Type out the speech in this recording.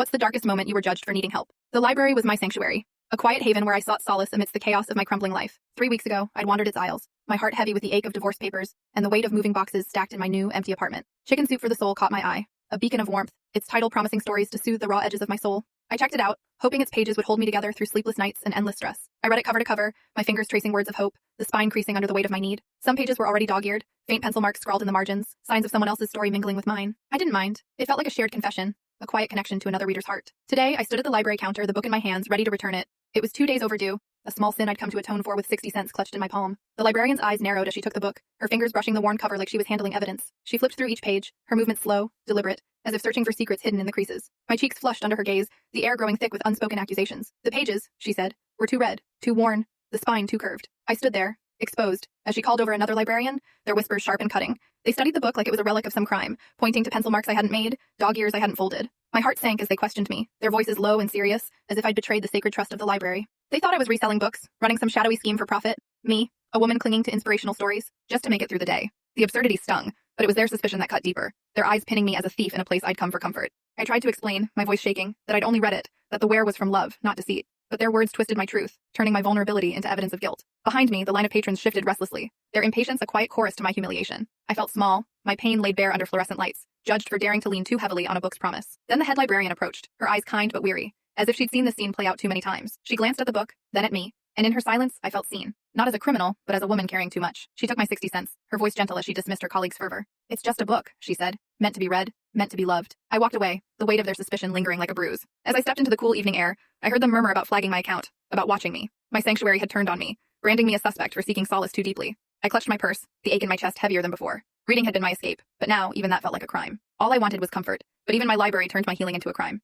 What's the darkest moment you were judged for needing help? The library was my sanctuary, a quiet haven where I sought solace amidst the chaos of my crumbling life. 3 weeks ago, I'd wandered its aisles, my heart heavy with the ache of divorce papers and the weight of moving boxes stacked in my new, empty apartment. Chicken Soup for the Soul caught my eye, a beacon of warmth, its title promising stories to soothe the raw edges of my soul. I checked it out, hoping its pages would hold me together through sleepless nights and endless stress. I read it cover to cover, my fingers tracing words of hope, the spine creasing under the weight of my need. Some pages were already dog-eared, faint pencil marks scrawled in the margins, signs of someone else's story mingling with mine. I didn't mind. It felt like a shared confession, a quiet connection to another reader's heart. Today, I stood at the library counter, the book in my hands, ready to return it. It was 2 days overdue, a small sin I'd come to atone for with 60 cents clutched in my palm. The librarian's eyes narrowed as she took the book, her fingers brushing the worn cover like she was handling evidence. She flipped through each page, her movements slow, deliberate, as if searching for secrets hidden in the creases. My cheeks flushed under her gaze, the air growing thick with unspoken accusations. The pages, she said, were too red, too worn, the spine too curved. I stood there, exposed. As she called over another librarian, their whispers sharp and cutting. They studied the book like it was a relic of some crime, pointing to pencil marks I hadn't made, dog ears I hadn't folded. My heart sank as they questioned me, their voices low and serious, as if I'd betrayed the sacred trust of the library. They thought I was reselling books, running some shadowy scheme for profit. Me, a woman clinging to inspirational stories, just to make it through the day. The absurdity stung, but it was their suspicion that cut deeper, their eyes pinning me as a thief in a place I'd come for comfort. I tried to explain, my voice shaking, that I'd only read it, that the wear was from love, not deceit. But their words twisted my truth, turning my vulnerability into evidence of guilt. Behind me, the line of patrons shifted restlessly, their impatience a quiet chorus to my humiliation. I felt small, my pain laid bare under fluorescent lights, judged for daring to lean too heavily on a book's promise. Then the head librarian approached, her eyes kind but weary, as if she'd seen the scene play out too many times. She glanced at the book, then at me, and in her silence, I felt seen. Not as a criminal, but as a woman carrying too much. She took my 60 cents, her voice gentle as she dismissed her colleague's fervor. It's just a book, she said, meant to be read, meant to be loved. I walked away, the weight of their suspicion lingering like a bruise. As I stepped into the cool evening air, I heard them murmur about flagging my account, about watching me. My sanctuary had turned on me, branding me a suspect for seeking solace too deeply. I clutched my purse, the ache in my chest heavier than before. Reading had been my escape, but now even that felt like a crime. All I wanted was comfort, but even my library turned my healing into a crime.